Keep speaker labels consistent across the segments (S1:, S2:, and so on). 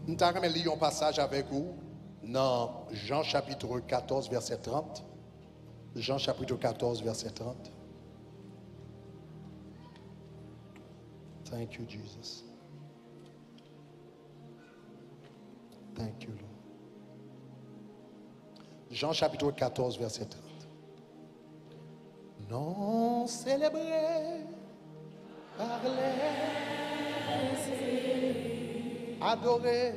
S1: Nous allons lire un passage avec vous dans Jean chapitre 14, verset 30. Jean chapitre 14, verset 30. Thank you, Jesus. Thank you, Lord. Jean chapitre 14, verset 30. Non célébré par les adoré.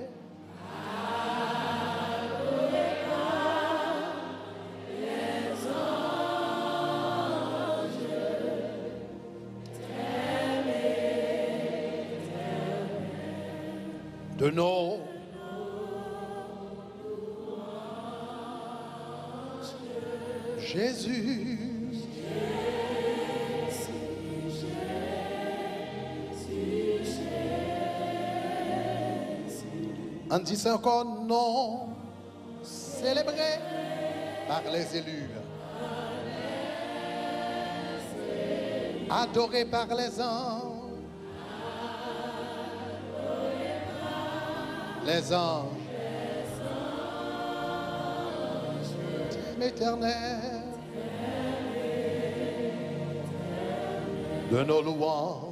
S1: De nos Jésus. On dit ça encore, non célébré par les élus, adoré par les anges. Les anges, éternel, de nos louanges.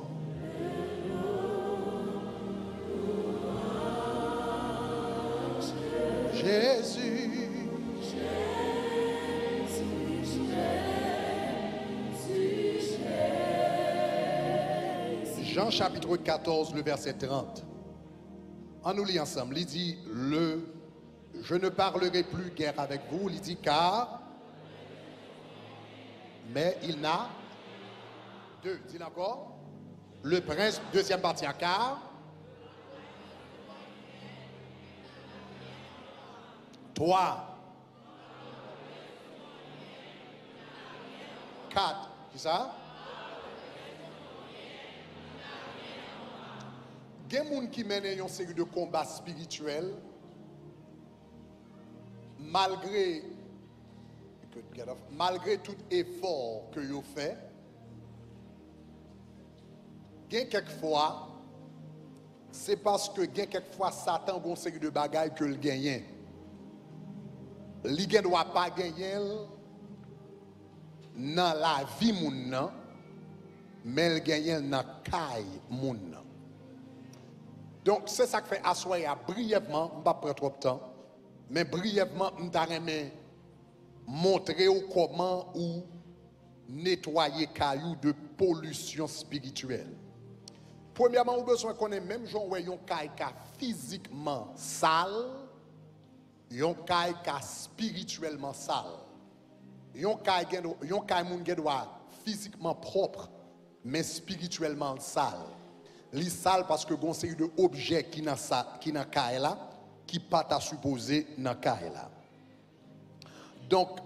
S1: Jésus, Jean chapitre 14, le verset 30. On nous lit ensemble. Il dit, je ne parlerai plus guère avec vous. Il dit, car, mais il n'a, deux, dit encore, le prince, deuxième partie, car, trois, quatre, c'est ça? Il y a des gens qui mènent une série de combats spirituels malgré tout effort que vous faites. Quelquefois, c'est parce que quelquefois Satan a une série de bagailles que le gagne. Il ne doit pas gagner dans la vie moun, mais il gagne dans la caille moun. Donc, c'est ça que fait asseoir brièvement, je ne vais pas prendre trop de temps, mais brièvement, je vais montrer comment ou nettoyer caillou de pollution spirituelle. Premièrement, on a besoin de connaître même gens où yon caille physiquement sale, yon caille spirituellement sale. Yon caille moun doit physiquement propre, mais spirituellement sale. Li sale parce que gon série de objets qui n'a caille là qui pas ta supposé dans caille là. Donc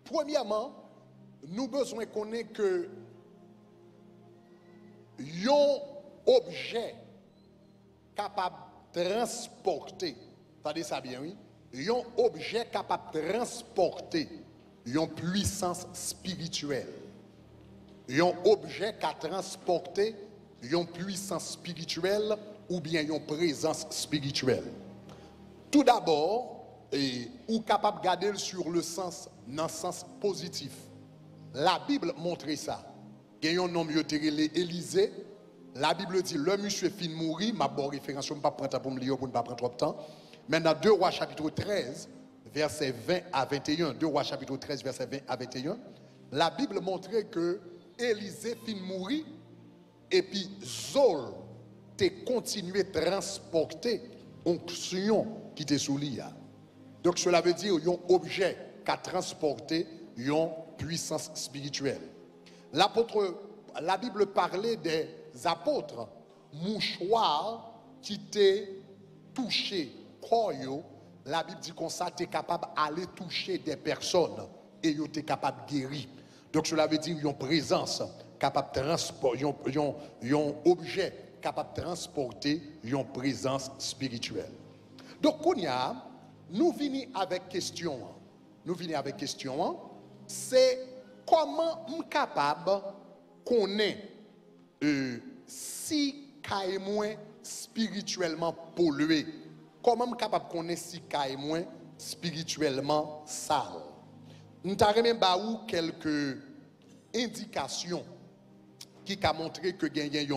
S1: premièrement, nous besoin connaître que yon objet capable de transporter, attendez ça bien oui, yon objet capable de transporter yon puissance spirituelle. Yon objet qui a transporté une puissance spirituelle ou bien une présence spirituelle. Tout d'abord, ou capable de garder sur le sens, dans le sens positif. La Bible montre ça. Il y a un homme qui est Élisée. La Bible dit, le monsieur fin mourir, ma bonne référence, je ne vais pas prendre pour me lire pour ne pas prendre trop de temps. Mais dans 2 Rois chapitre 13, verset 20 à 21, 2 Rois chapitre 13, verset 20 à 21, la Bible montre que Élisée fin mourir et puis Zol te continué de transporter onction qui était sous lui. Donc cela veut dire un objet qui a transporté une puissance spirituelle. La Bible parlait des apôtres, mouchoirs qui étaient touchés. La Bible dit qu'on ça, tu es capable d'aller toucher des personnes et tu es capable de guérir. Donc cela veut dire une présence capable de transporter, un objet capable de transporter une présence spirituelle. Donc nous venons avec question. C'est comment on est capable de connaître si spirituellement pollué. Comment je suis capable de connaître si caille moins spirituellement sale? Nous avons quelques indications qui ont montré que il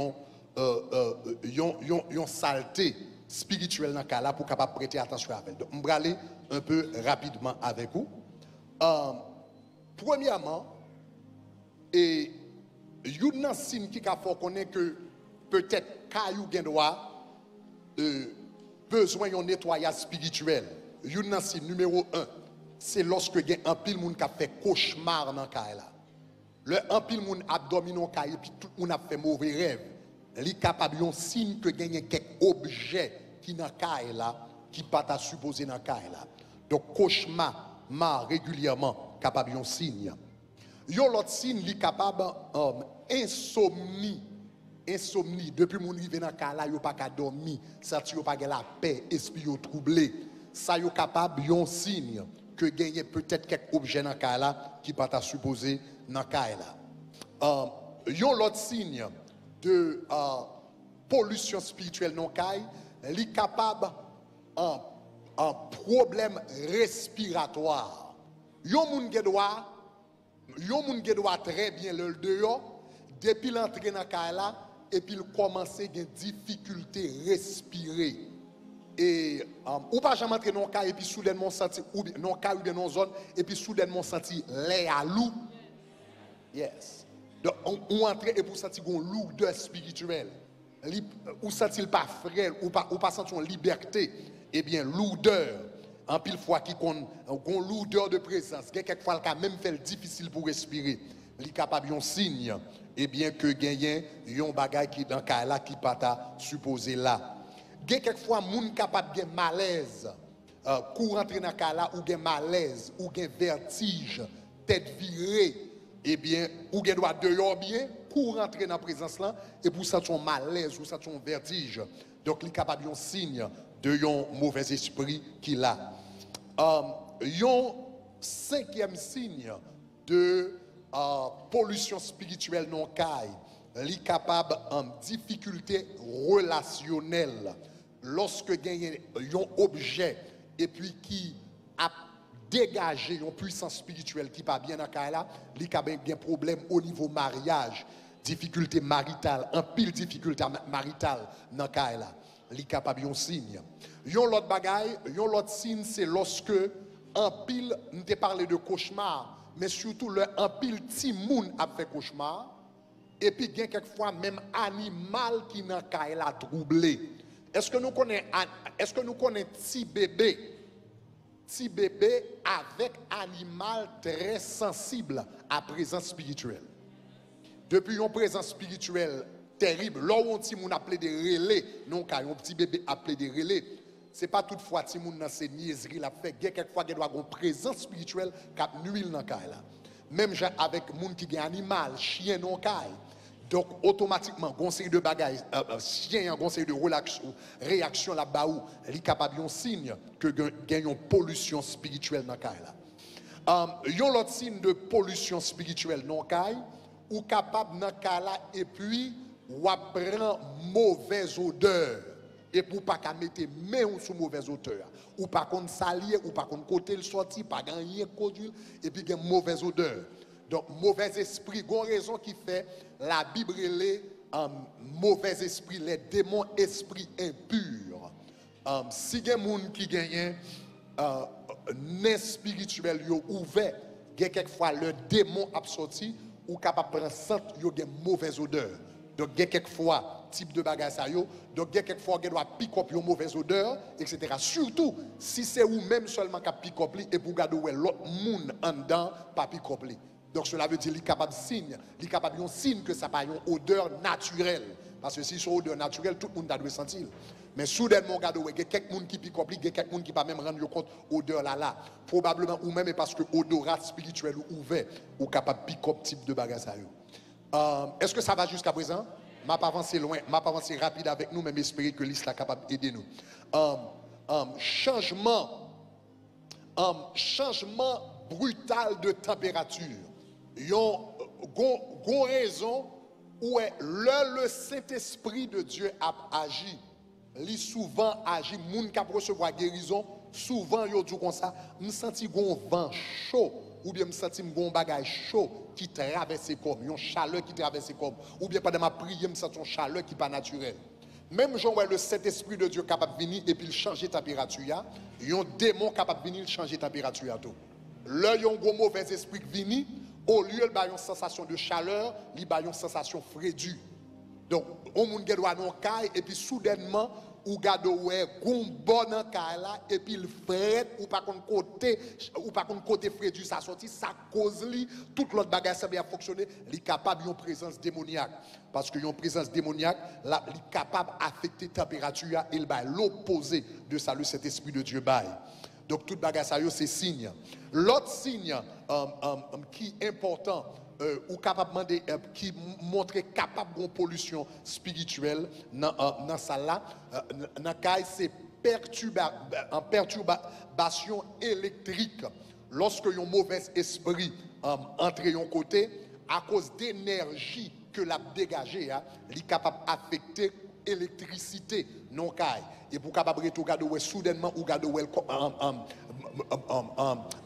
S1: y a une saleté spirituelle dans ce cas-là pour capable prêter attention à elle. Donc, je vais aller un peu rapidement avec vous. Premièrement, et il y a un signe qui a fait connaître que peut-être caillou gen droit besoin d'un nettoyage spirituel. Il y a un signe numéro 1, c'est lorsque il y a un pile moun qui a fait cauchemar dans caille là. Le un pile moun a dormi dans caille et puis tout moun a fait mauvais rêve. Li capable un signe que gagne quelques objets qui dans caille là qui pas ta supposé dans caille là. Donc cauchemar régulièrement capable un signe. Yon l'autre signe li capable insomnie depuis mon rive dans caille là yo pas ka dormi, senti yo pas la paix, esprit yo troublé. Ça yo capable un signe que gagne peut-être quelques objets dans caille là qui pas ta supposé dans caille là. Yon l'autre signe de pollution spirituelle non caille, li capable un problème respiratoire. Yon moun ge doit très bien le dehors depuis l'entrée dans caille là et puis il commence à avoir difficulté respirer. Et ou pas jamais entrer dans caille et puis soudainement senti ou non caille ou bien non zone et puis soudainement senti l'air à loup. Yes. Donc, on entre et pour sentir une lourdeur spirituelle, ou sentir pas frère, ou pas sentir une liberté, eh bien, lourdeur, en pile fois qui une lourdeur de présence, quelquefois, le cas même fait difficile pour respirer, il est capable d'un signe, eh bien, que gagne un bagage qui dans le cas là, qui pas ta supposé là. Quelquefois, moun capable de malaise, pour rentrer dans le cas là, ou gen malaise, ou gen vertige, tête virée, eh bien, ou gen doit dehors bien pour rentrer dans la présence là et pour sentir un malaise ou sentir un vertige. Donc, il est capable d'un signe de un mauvais esprit qu'il a. Un cinquième signe de pollution spirituelle non caille, il est capable en difficulté relationnelle. Lorsque gagne un objet et puis qui a dégager une puissance spirituelle qui pas bien dans le là, il y a un problème au niveau mariage, difficulté maritale, un pile difficulté maritale dans le là. Il est capable un signe. Yon l'autre bagaille, yon l'autre signe c'est lorsque un pile, nous te parlé de cauchemar, mais surtout le un pile ti moun a fait cauchemar et puis il y a quelquefois même animal qui dans le là troublé. Est-ce que nous connaissons ti bébé avec animal très sensible à présence spirituelle. Depuis une présence spirituelle terrible, là où on petit moun appelé des relais, non car un petit bébé appelé des relais, c'est pas toutefois petit moun dans ces niaiseries la fait, quelquefois il doit avoir une présence spirituelle qui nuit dans caille là. Même avec moun qui a animal, chien non caille. Donc automatiquement, conseil de bagages, chien, conseil de réaction là-bas où il est capable un signe que gagne une pollution spirituelle dans caille là. Il y a l'autre signe de pollution spirituelle dans caille ou capable dans caille là et puis ou prend mauvaise odeur et pour pas qu'à mettre main sous mauvaise odeur ou pas qu'on salier ou pas qu'on côté le sorti pas gagner conduire et puis gagne mauvaise odeur. Donc, mauvais esprit, une raison qui fait la Bible les mauvais esprit, les démons esprits impurs. Si il y a des gens qui gagnent nez spirituel ouvert, quelquefois le démon a sorti ou capable de prendre centre, il y a une mauvaise odeur. Donc, quelquefois, type de bagage ça yo, donc quelquefois il doit pick up une mauvaise odeur, etc. Surtout si c'est ou même seulement qui pick up et pour garder l'autre monde en dedans, pas pick up. Donc cela veut dire qu'il est capable de signe, il est capable de signe que ça n'a pas une odeur naturelle. Parce que si c'est une odeur naturelle, tout le monde doit sentir. Mais soudainement, il y a quelqu'un qui pique up, il y a quelqu'un qui ne peut même rendre compte de l'odeur là. Probablement, ou même parce que l'odorat spirituel ouvert, ou capable de pick up type de bagage. Est-ce que ça va jusqu'à présent? Je ne vais pas avancer loin, je ne vais pas avancer rapide avec nous, mais j'espère que l'Islam est capable d'aider nous. Changement brutal de température. Il y a une raison où le Saint-Esprit de Dieu a agi li souvent agi moun k'ap recevoir guérison, souvent yo dit comme ça, me senti gon vent chaud ou bien me senti gon bagage chaud qui traverse comme yon chaleur qui traverse comme ou bien pendant ma prière me senti une chaleur qui pas naturelle. Même Jean le Saint-Esprit de Dieu capable de venir et puis il changer température, yon démon capable de venir changer température tout. Là yon gros mauvais esprit qui vient, au lieu de une sensation de chaleur, il y a une sensation frédue. Donc, on moun gen doit non caille et puis soudainement ou gade ouais gon bon en caille là et puis il fret ou pas côté frédu ça sorti ça cause li tout l'autre bagage ça bien fonctionner, li capable une présence démoniaque parce que une présence démoniaque là li capable affecter température et il va l'opposé de ça le cet esprit de Dieu bail. Donc tout bagage ça c'est signe. L'autre signe qui est important ou capable qui montre capable de pollution spirituelle dans ça là dans cas c'est perturbation électrique lorsque un mauvais esprit entre un côté à cause d'énergie que l'a dégagé il est capable d'affecter électricité non caille et pour capable regarder soudainement ou regarder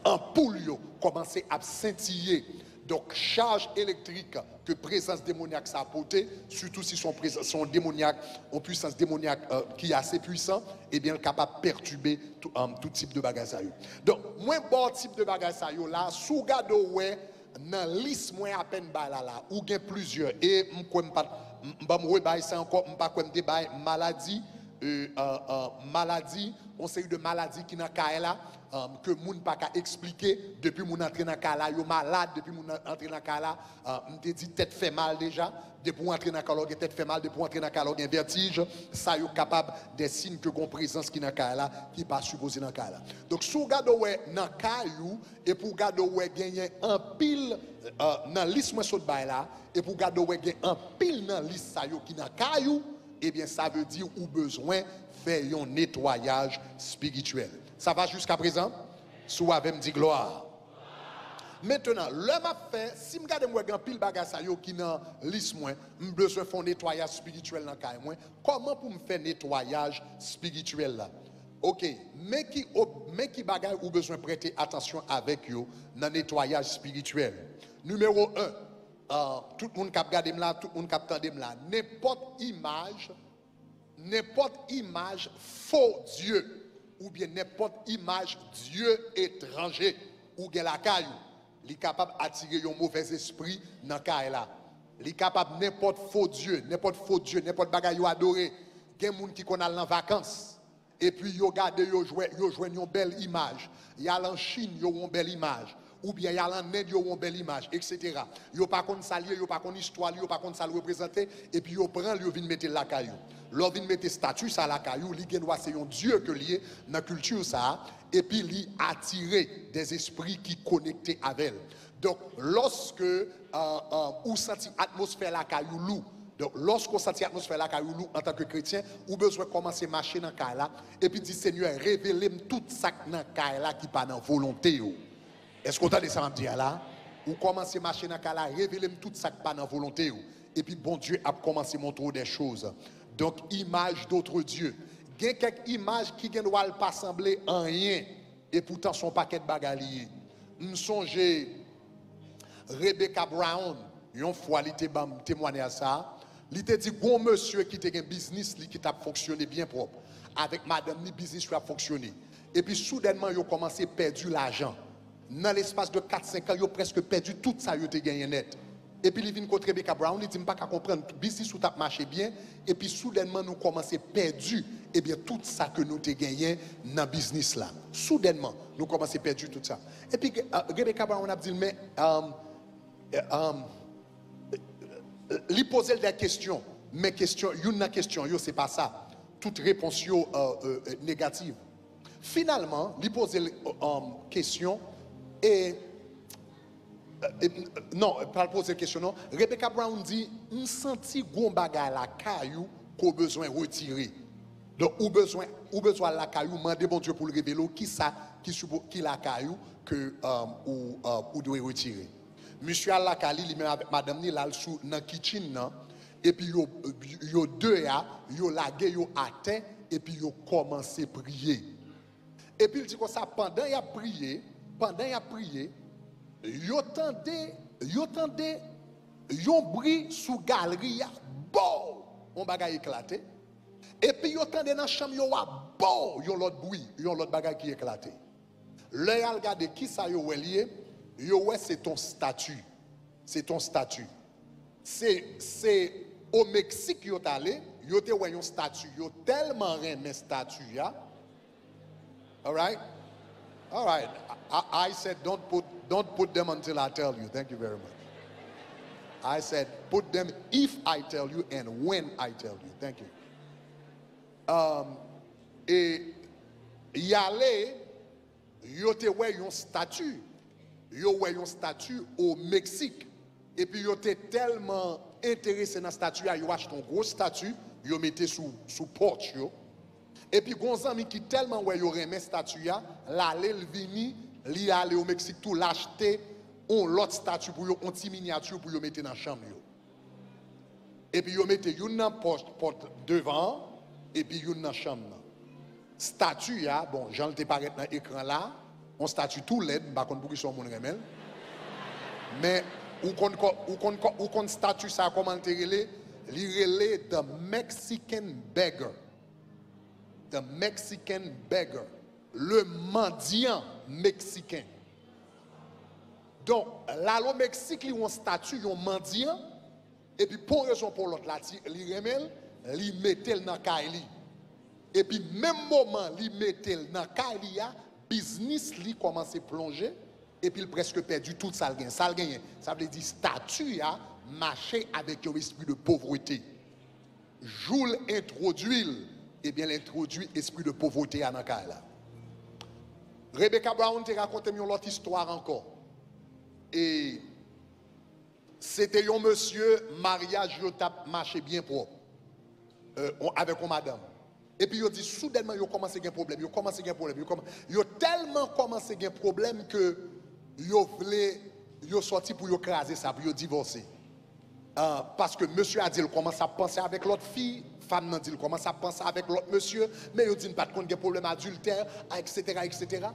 S1: en poule commencer à scintiller. Donc, charge électrique que présence démoniaque ça apporté, surtout si son démoniaque, en puissance démoniaque qui est assez puissant, et bien capable de perturber tout type de bagage. Donc, moins bon type de bagage là, sous garde ouais, dans liste moins à peine là, ou bien plusieurs, et m'pas ça encore, m'pas comme débat maladie, maladie, on sait de maladies qui dans là. Que moun pas qu'à expliquer depuis mon entrée dans kala yo malade depuis mon entrée dans kala m'te dit tête fait mal déjà depuis mon entrée dans kala tête fait mal depuis mon entrée dans kala un vertige ça yo capable des signes que gon présence qui dans kala qui pas supposé dans kala donc sous gade ouais dans kayou et pour gade ouais gagner un pile dans liste moi saute bail là et pour gade ouais gagner un pile dans liste ça yo qui dans kayou et bien ça veut dire ou besoin faire un nettoyage spirituel. Ça va jusqu'à présent? Sous avec me dit gloire. Maintenant, le m'a fait, si me garde moi grand pile bagage ça yo qui dans liste moi, me besoin faire nettoyage spirituel dans caille moi. Comment pour me faire nettoyage spirituel là? OK, mais qui bagage ou besoin prêter attention avec yo dans nettoyage spirituel. Numéro 1, tout le monde qui regarde là, tout le monde qui entend là, n'importe image faux Dieu ou bien n'importe image Dieu étranger ou bien la caillou, il est capable d'attirer un mauvais esprit dans la caille là. Il est capable n'importe faux Dieu, n'importe bagaille adoré. Il y a des gens qui connaissent en vacances et puis ils regardent, ils jouent une belle image. Il y a en Chine, ils ont une belle image. Ou bien il y a en Inde, ils ont une belle image, etc. Ils n'ont pas qu'on s'allier, ils n'ont pas qu'on histoire, ils n'ont pas qu'on ça représenter et puis ils prennent, ils viennent mettre la caillou. Lors de mettre statut ça la caillou, li gen c'est un Dieu que lié dans la culture ça et puis li attirer des esprits qui connectés avec elle. Donc lorsque ou senti atmosphère la caillou lou, donc lorsqu'on senti atmosphère la caillou lou en tant que chrétien, ou besoin commencer marcher dans caille là et puis dit Seigneur révélez-moi tout ça dans caille là qui pas dans volonté yo. Est-ce qu'on entend ça me dire là? Ou commencer marcher dans caille là, révélez-moi tout ça qui pas dans volonté yo. Et puis bon Dieu a commencé à montrer des choses. Donc, image d'autres dieux. Il y a quelques images qui ne doivent pas sembler en rien. Et pourtant, son paquet de bagailles. Nous songe Rebecca Brown. Une fois, il était témoigné à ça. Il était dit, bon monsieur qui était un business qui a fonctionné bien propre. Avec madame, le business a fonctionné. Et puis, soudainement, il a commencé à perdre l'argent. Dans l'espace de 4-5 ans, il a presque perdu tout ça, il a gagné net. Et puis, il vient contre Rebecca Brown, il dit, je ne peux pas comprendre, le business tout a marché bien, et puis soudainement, nous commençons à perdre, et bien, tout ça que nous avons gagné dans le business là. Soudainement, nous commençons à perdre tout ça. Et puis, Rebecca Brown a dit, mais, il posait des questions, mais une question, c'est pas ça. Toute réponse négative. Finalement, il posait une question, et non, pas poser question non. Rebecca Brown dit, on senti gon bagay la caillou qu'on besoin retirer. Donc ou besoin la caillou demander bon Dieu pour le révéler qui la caillou que ou doit retirer. Monsieur la Kali lui même avec madame ni là sous dans kitchen nan et puis yo deux ya yo lagué yo atteint et puis ils ont commencé à prier. Et puis il dit comme ça, pendant qu'il a prié, ils entendaient un bruit sous galerie, bon, on bagaille éclaté. Et puis ils entendaient dans la chambre, bon, il y a l'autre bruit, il y a l'autre bagaille qui éclaté. Là, ils ont regardé qui ça y est, c'est ton statut. C'est ton statut. C'est au Mexique qu'ils sont allés, ils ont un statut, ils ont tellement aimé statut. All right? All right. I said, don't put them until I tell you. Thank you very much. I said, put them if I tell you and when I tell you. Thank you. Et y aller, yo te wè yon statut. Yo wè yon statut au Mexique. Et puis yo te tellement intéressé dans le statut, yo acheté un gros statut, yo mette sous porte yo. Et puis gonzami qui tellement wè yo remè statut ya, l'aller le vini, li aller au Mexique tout l'acheter on l'autre statut pour yo, on petit miniature pour yo mettre dans chambre yo. Et puis yo mette yon nan porte devant et puis yon nan chambre. Statut ya, bon, j'en te paraît dans l'écran là, on statut tout LED, par contre pour qui sont mon remel. Mais ou kon statut ça comment te relé, li relé the Mexican beggar. The Mexican beggar, le mendiant mexicain. Donc, là, au Mexique, il y a un statut, il y a un mendiant, et puis pour raison pour l'autre, il remel, il mettait dans Kaili. Et puis, même moment, il mettait dans Kaili, business, il commence à plonger, et puis il presque perdu tout ça. Ça veut dire statut, marcher avec un esprit de pauvreté. Joule introduit, et bien l'introduit esprit de pauvreté à Nakala. Rebecca Brown te raconté une autre histoire encore. Et c'était un monsieur, mariage, il a marché bien propre avec une madame. Et puis il dit soudainement, il a commencé à avoir un problème. Il a tellement commencé à avoir un problème que il a sorti pour écraser ça, pour divorcer. Parce que monsieur a dit qu'il commence à penser avec l'autre fille, femme a dit qu'il commence à penser avec l'autre monsieur, mais il dit pas de problème adultère, etc.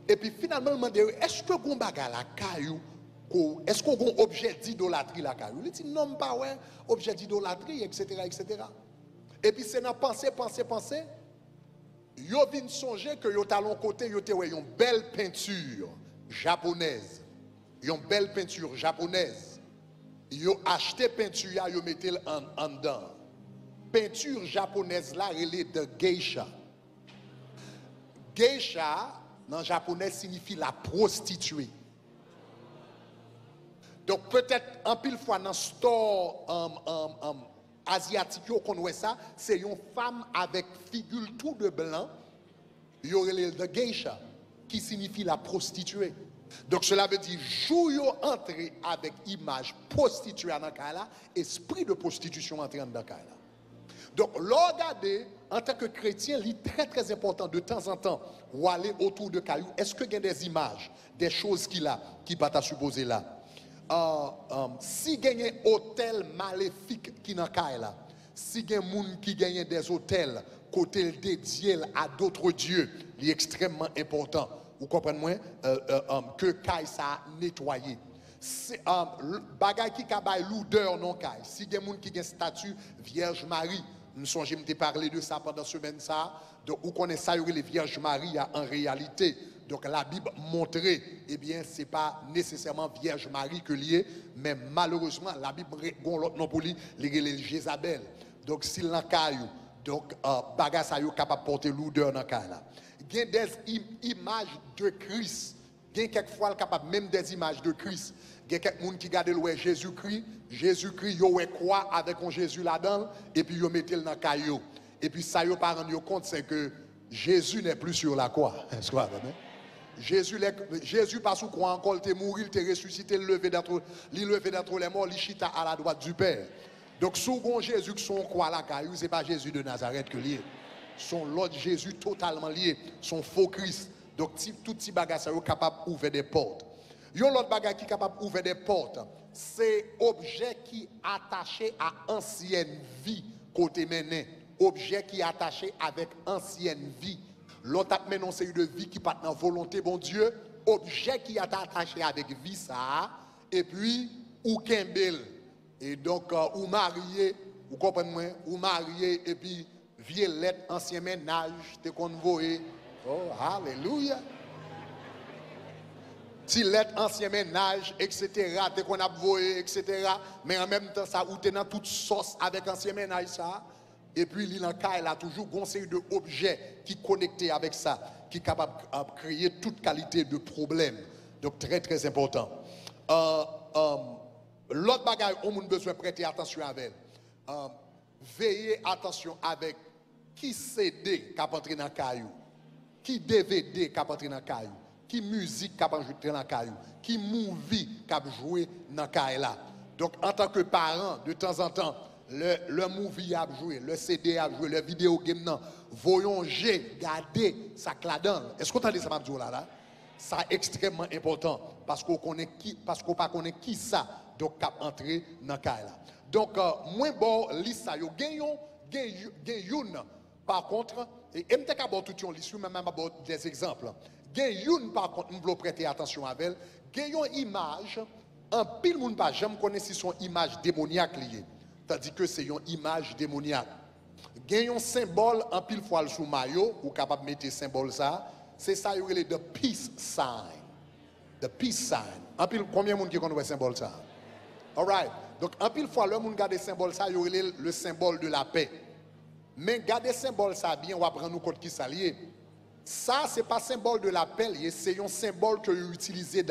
S1: Et puis finalement, il m'a dit, est-ce que vous avez la caillou? Est-ce qu'on a un objet d'idolâtrie la caillou? Il dit non, pas ouais, objet d'idolâtrie, etc. Et puis c'est dans penser. Yo vient songer que yo talon côté, yo te une belle peinture japonaise. Une belle peinture japonaise. Yo acheté peinture, yo mettel en dedans. Peinture japonaise là, elle est de geisha. Geisha, en japonais, signifie la prostituée. Donc peut-être un pile fois dans le store asiatique qu'on voit ça, c'est une femme avec figure tout de blanc, il y aurait le geisha, qui signifie la prostituée. Donc cela veut dire, jour yo entrer avec image prostituée dans le cas là, esprit de prostitution entré dans le cas là. Donc, regardez, en tant que chrétien, il est très très important de temps en temps, ou aller autour de cailloux. Est-ce qu'il y a des images, des choses qu'il a, qui pas à supposer là? Si il y a un hôtel maléfique qui n'a pas là, si il y a un monde qui gagne des hôtels, côté dédié à d'autres dieux, il est extrêmement important. Vous comprenez que Kaï ça nettoyé. Bagay qui kabay l'odeur non Kaï. Si il y a un monde qui a un statut Vierge Marie, nous sommes j'ai parlé de ça pendant semaine ça. Donc vous connaissez ça les Vierge Marie en réalité. Donc la Bible montrait, eh bien, ce n'est pas nécessairement Vierge Marie que lié, mais malheureusement, la Bible gon l'autre nom pour lui, les Jézabel. Donc s'il n'a caillou, donc bagay ça yo capable porter l'odeur dans caille là. Il y a des images de Christ. Il y a quelquefois capable même des images de Christ. Il y a quelqu'un qui regarde le Jésus-Christ, yo est quoi avec un Jésus là-dedans et puis yo mettez le dans caillou. Et puis ça yo pas rendre compte c'est que Jésus n'est plus sur la croix. Est-ce que vous comprenez? Jésus parce qu'on encore il mourir, il ressuscité, il levé d'entre les morts, il chita à la droite du Père. Donc second Jésus qui sont quoi la caillou, c'est pas Jésus de Nazareth que lié. Son l'autre Jésus totalement lié, son faux Christ. Donc tout petit bagage est capable d'ouvrir des portes. Yon l'autre bagage qui est capable d'ouvrir des portes, c'est objet qui attaché à ancienne vie côté mené objet qui est attaché avec ancienne vie. L'autre a mené une série de vie qui part dans volonté, bon Dieu, objet qui est attaché avec vie, ça, et puis, ou kembel. Et donc, ou marié, vous comprenez, ou marié, et puis, violette, ancien ménage, t'es convoyé. Oh, alléluia. Tilette, ancien ménage, etc. T'es qu'on a voyé, etc. Mais en même temps, ça, ou t'es dans toute sauce avec ancien ménage, ça. Et puis, l'INCA, elle a toujours conseil de objets qui connectés avec ça, qui est capable de créer toute qualité de problème. Donc, très, très important. L'autre bagage, on a besoin de prêter attention avec. Veillez attention avec qui CD qui a entré dans le caillou, qui DVD qui a entré dans le caillou, qui musique qui a entré dans le caillou, qui movie qui a joué dans le caillou là. Donc, en tant que parent, de temps en temps, le movie a joué, le CD a joué, le vidéo game non, voyons j'ai gardé ça là-dedans. Est-ce qu'on entend ça m'a là? Ça extrêmement important parce qu'on connaît qui, parce qu'on pas connaît qui ça, donc cap entrer dans caille là. Donc moins bon liste ça yo gagnons par contre et m'te ka bon tout yon liste même des exemples. Gagnons par contre nous prêter attention avec elle, gagnons image en pile monde pas jamais connaît si son image démoniaque liée. Tandis que c'est une image démoniaque. Gagnons symbole en pile fois sous maillot ou capable mettre symbole ça. C'est ça, il y a the peace sign. The peace sign. En pile, combien de monde qui connaît le symbole ça? All right. Donc, en pile fois, le monde garde le symbole ça, il y a le symbole de la paix. Mais garder le symbole ça bien, on va prendre nous compte qui ça lié. Ça, ce n'est pas symbole de la paix, c'est un symbole que vous utilisez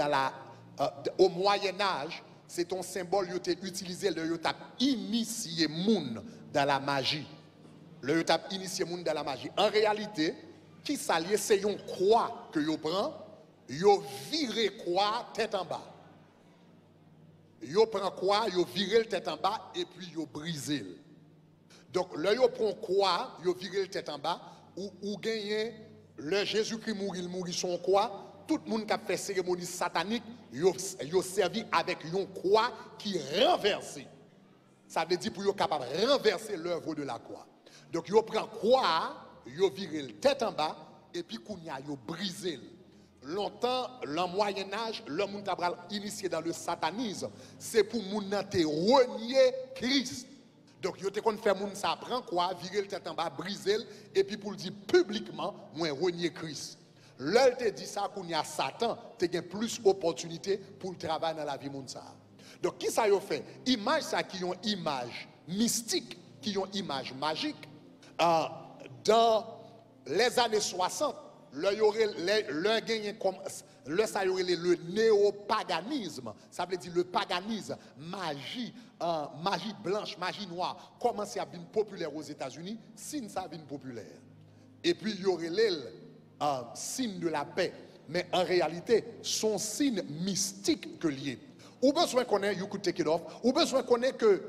S1: au Moyen-Âge. C'est un symbole que vous utilisé, le vous initié moun dans la magie. Le vous initié moun dans la magie. En réalité, qui s'allie, c'est une croix que vous prenez, vous virez croix tête en bas. Vous prenez croix, vous virez tête en bas et puis vous brisez. Donc, là, vous prenez croix, vous virez tête en bas, ou gagnez le Jésus-Christ mourit son croix. Tout le monde qui a fait cérémonie satanique, vous servi avec une croix qui est renversée. Ça veut dire pour vous capable de renverser l'œuvre de la croix. Donc, vous prenez croix, yo viré le tête en bas et puis kounya yo brisé. Longtemps, le Moyen-Âge, l'homme tabral initié dans le satanisme, c'est pour moun te renier Christ. Donc yo te kon faire moun ça prend quoi, virer le tête en bas, briser et puis pour le dire publiquement, moi renier Christ. L'heure te dit ça kounya Satan, te gen plus opportunité pour le travail dans la vie moun ça. Donc qui ça yo fait? Image ça qui ont image mystique, qui ont image magique. Dans les années 60, le néopaganisme, ça veut dire le paganisme, magie, magie blanche, magie noire, commence à devenir populaire aux États-Unis, signe ça devient populaire. Et puis il y aurait le signe de la paix, mais en réalité, son signe mystique que lié. Ou besoin qu'on ait, you could take it off, ou besoin qu'on ait que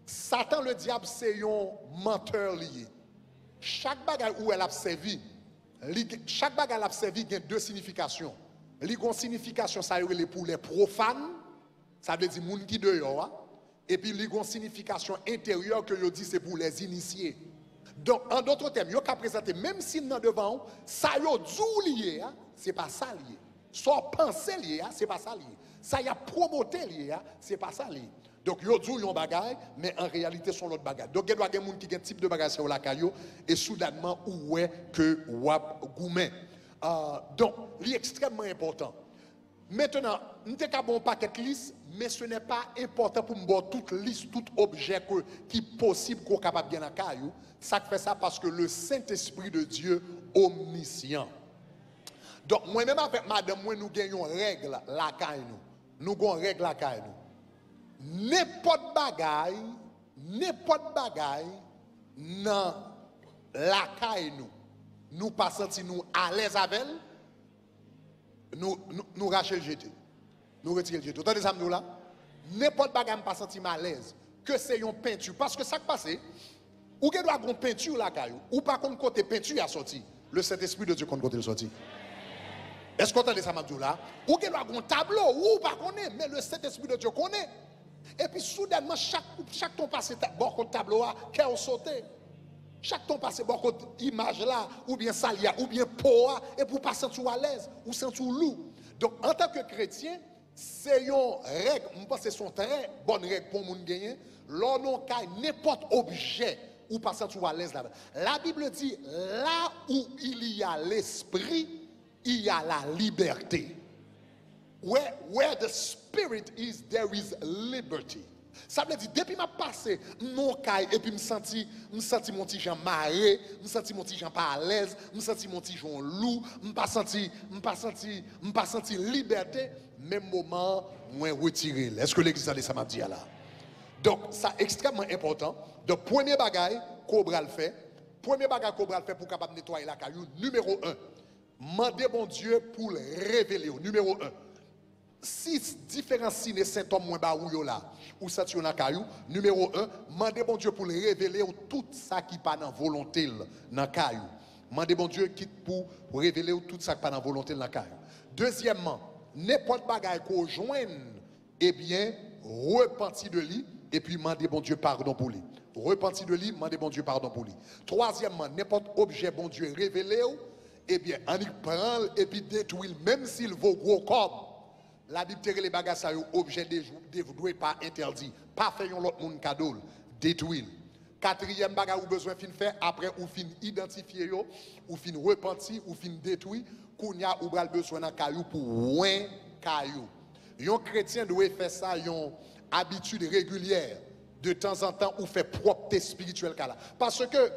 S1: Satan, le diable, c'est un menteur lié. Chaque bagage où elle a servi, chaque bagage a servi a deux significations. Il y a une signification ça est pour les profanes, ça veut dire les gens qui dehors, et puis il y a une signification intérieure que je dis c'est pour les initiés. Donc en d'autres termes, il y a qu'à présenter même si dans devant ça y a lié, c'est pas ça lié. Soit pensé lié, c'est pas ça lié. Ça y a promoté lié, c'est pas ça lié. Donc, yo djou yon bagay, mais en réalité, son l'autre bagay. Donc, il y a des gens qui ont un type de bagay sur la caillou, et soudainement, où est que wap goumen. Donc, c'est extrêmement important. Maintenant, nous avons un paquet de listes, mais ce n'est pas important pour me voir toute liste, tout objet qui est possible qu'on soit capable de bien la caillou. Ça fait ça parce que le Saint-Esprit de Dieu omniscient. Donc, moi-même avec madame, moi, nous gagnons règle la caillou. Nous avons règle la caillou. N'importe bagaille dans la caille nous pas senti nous à l'aise avec nous racher le jeter. Nous retirer le jeter. Vous entendez ça nous là? N'importe bagaille pas senti à l'aise que c'est une peinture parce que ça qui passe ou que doit une peinture la caille ou pas contre côté peinture a sorti. Le Saint-Esprit de Dieu contre côté le sorti. Est-ce que vous entendez ça Mabdou là? Ou que doit un tableau ou pas connaît mais le Saint-Esprit de Dieu connaît. Et puis soudainement, chaque ton passé, bon, contre tableau, qu'elle a sauté. Chaque temps passé, bon côté image là, ou bien salia, ou bien poa, et pour pas sentir à l'aise, ou sentir lourd. Donc, en tant que chrétien, c'est une règle, je pense que c'est une très bonne règle pour nous gagner. L'on a n'importe objet ou pas sentir à l'aise là. La Bible dit, là où il y a l'esprit, il y a la liberté. Where the spirit is, there is liberty. Ça veut dire, depuis que je passé non caille et puis me senti mon petit Jean marré, me senti mon petit Jean pas à l'aise, me senti mon petit Jean loup, me pas senti liberté, même moment moins retiré. Est-ce que l'église a ça m'a dit là? Donc ça extrêmement important. Donc premier bagage Cobra le fait, pour capable nettoyer la caillou, numéro 1. Mandez bon Dieu pour le révéler. Numéro 1. 6 différents signes et symptômes moins barouillés là, ou ça tu dans caillou. Numéro 1, mandez bon Dieu pour le révéler tout ça qui pas dans volonté dans caillou. Mandez bon Dieu quitte pour révéler tout ça qui pas dans volonté dans caillou. Deuxièmement, n'importe bagaille qu'on joigne, eh bien, repenti de lui et puis mandez bon Dieu pardon pour lui. Repenti de lui, mandez bon Dieu pardon pour lui. Troisièmement, n'importe objet bon Dieu révélé, eh bien, on y prend et puis détruit même s'il vaut gros comme. La Bible dit que les bagages sont objets dévoués pas interdits. Pas faire l'autre monde cadeau, détruire. Quatrième bagage ou besoin fin faire après ou fin identifier yo, ou fin repentir ou fin détruire, kounya ou bral besoin d'un caillou pour ouin caillou. Un chrétien doit faire ça une habitude régulière de temps en temps ou faire propreté spirituelle parce que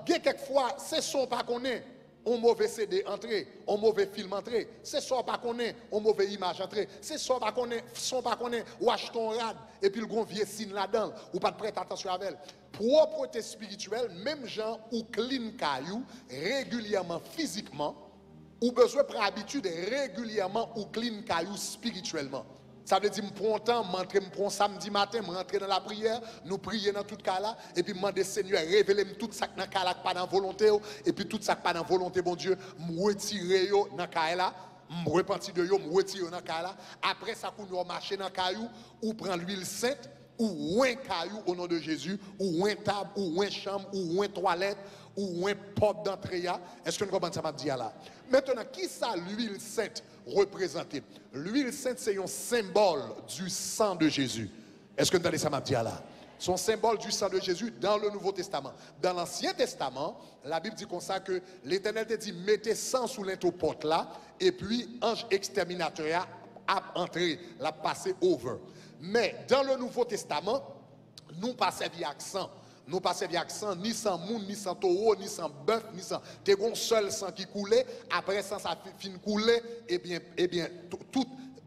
S1: quelquefois c'est son pas qu'on est. On mauvais CD entré, on mauvais film entré, c'est ça pas connaît, on mauvais image entré, c'est ça pas connaît, son pas connaît, ou achète ton rad et puis le grand vieux signe là-dedans, ou pas de prêter attention avec elle. Propreté spirituelle, même gens ou clean caillou régulièrement physiquement, ou besoin pour habitude régulièrement ou clean caillou spirituellement. Ça veut dire, je prends temps, je prends samedi matin, je rentre dans la prière, nous prions dans tout cas là, et puis je demande au Seigneur, révéler tout ça qui n'est pas dans la volonté, et puis tout ça qui n'est pas dans la volonté, bon Dieu, je retire dans la cas là, je repentis de yo, je retire dans la cas là. Après ça, nous marcher dans la caillou, ou prend l'huile sainte, ou un caillou au nom de Jésus, ou un table, ou un chambre, ou un toilette, ou un porte d'entrée. Est-ce que nous comprenons ça m'a dit là? Maintenant, qui ça l'huile sainte représentée? L'huile sainte, c'est un symbole du sang de Jésus. Est-ce que nous entendez ça m'a dit là? Son symbole du sang de Jésus dans le Nouveau Testament. Dans l'Ancien Testament, la Bible dit comme ça que l'Éternel te dit mettez sang sous l'intoporte là, et puis ange exterminateur a entré, l'a passé over. Mais dans le Nouveau Testament, nous pas servi avec sang. Nous pas servi avec sang, ni sans moun, ni sans taureau, ni sans bœuf, ni sans. T'es un seul sang qui coulait. Après ça, ça fin couler. Eh bien,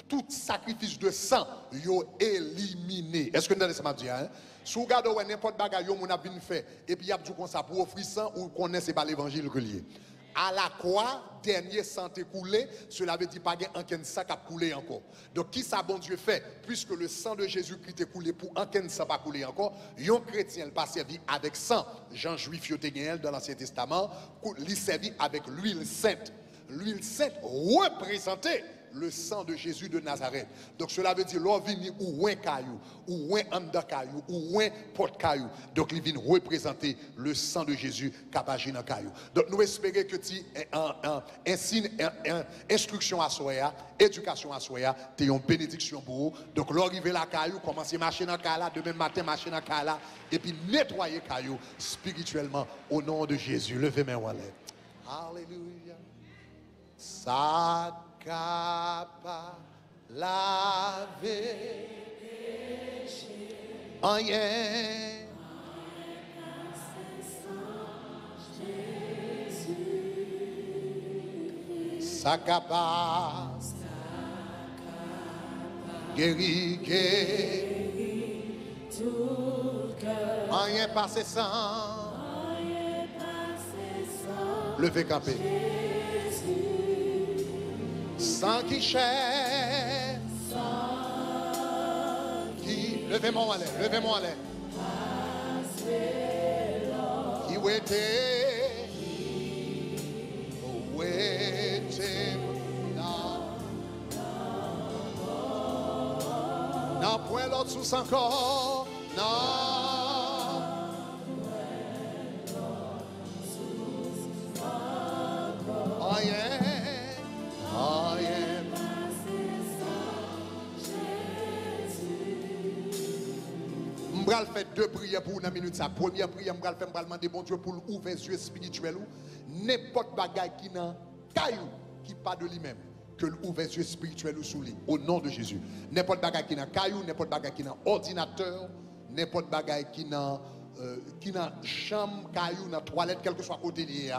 S1: tout sacrifice de sang, yo éliminé. Est-ce que vous avez ça m'a dit, hein? Si vous regardez n'importe bagaille, yo moun a bien fait. Et puis, il y a dit comme ça pour offrir sang ou connaissez pas l'évangile relié. À la croix, dernier sang coulé, cela veut dire pas qu'un sang a coulé encore. Donc, qui ça bon Dieu fait? Puisque le sang de Jésus-Christ est coulé pour qu'un sang pas coulé encore, un chrétien pas servi avec sang. Jean Juif yote gagné dans l'Ancien Testament, il servi avec l'huile sainte. L'huile sainte représentait le sang de Jésus de Nazareth. Donc cela veut dire l'on vient ou un caillou, ou un anda caillou, ou un porte caillou. Donc il vient représenter le sang de Jésus qui a agi dans caillou. Donc nous espérons que tu un signe, instruction à soi, éducation à soi, tu une bénédiction pour vous. Donc l'arrivée la caillou, commencer à marcher dans caillou, demain matin marcher dans caillou, et puis nettoyer caillou spirituellement au nom de Jésus. Levez mes mains. Alléluia. Ça capable laver rien. Ça capable guérir tout cœur. Rien passé sans. Levez campé. Sans qui cher, sans qui. Levez-moi en l'air, levez-moi en l'air. Qui ouétait, non, point l'autre sous encore, non. Je vais faire deux prières pour une minute. La première prière, je vais faire demander bon Dieu pour ouvrir les yeux spirituels. N'importe bagaille qui n'a caillou qui pas de lui-même. Que l'ouvre les yeux spirituels sous lui. Au nom de Jésus. N'importe bagaille qui n'a caillou, n'importe bagaille qui n'a ordinateur, n'importe bagaille qui n'a chambre, caillou, dans toilette, quel que soit côté lié.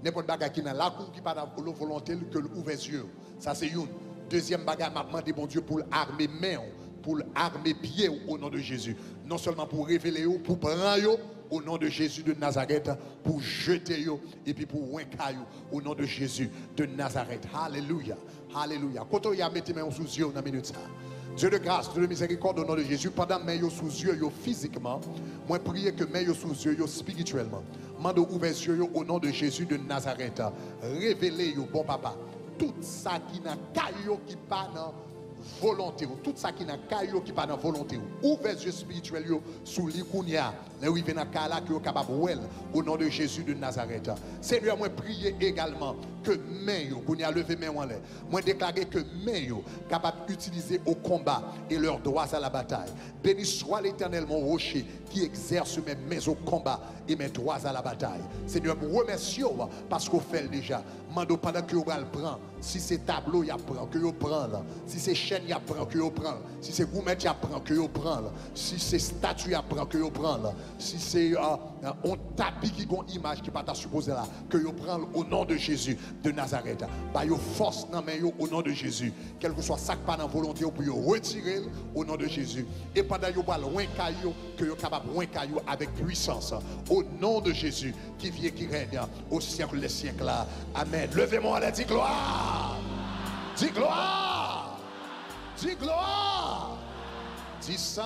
S1: N'importe bagaille qui n'a la cour qui n'a pas de volonté, que l'ouvre les yeux. Ça c'est une. Deuxième bagaille, m'a demandé bon Dieu pour armer main, pour armer pied au nom de Jésus. Non seulement pour révéler, pour prendre au nom de Jésus de Nazareth, pour jeter et puis pour caillou au nom de Jésus de Nazareth. Alléluia. Alléluia. Quand on y a mis mes mains sous les yeux, dans minute ça. Dieu de grâce, Dieu de miséricorde au nom de Jésus, pendant mes yeux sous les yeux physiquement, moi prier que mes yeux sous les yeux spirituellement. Mande ouvrir les yeux au nom de Jésus de Nazareth. Révélez bon papa. Tout ça qui n'a caillou qui pas dans volonté, tout ça qui n'a caillou qui pas dans volonté, ouvrez les yeux spirituels sous l'ikounia, là où il vient dans kala qui est capable au nom de Jésus de Nazareth. Seigneur, moi prier également que main yo, qu'on y a levé main en l'air. Moi déclarer que main yo capable d'utiliser au combat et leurs droits à la bataille. Béni soit l'Éternel mon rocher qui exerce mes mains au combat et mes droits à la bataille. Seigneur, vous remercie parce qu'on fait déjà. Mando pendant que vous le prend, si c'est tableau y apprend que vous prend là, si c'est chaîne y apprend que vous prend, si c'est gourmet y apprend que vous prend là, si c'est statue y apprend que vous prend là, si c'est on tapis qui gon image qui pas ta supposé là, que vous prend au nom de Jésus de Nazareth. Bah yo force dans main yo au nom de Jésus, quel que soit ça qui pas dans volonté pour yo retirer au nom de Jésus. Et pendant yo pas loin caillou que yo capable loin caillou avec puissance au nom de Jésus qui vient qui règne au siècle des siècles là. Amen. Levez-moi là, dis gloire. Dis gloire. Dis gloire. Dis ça.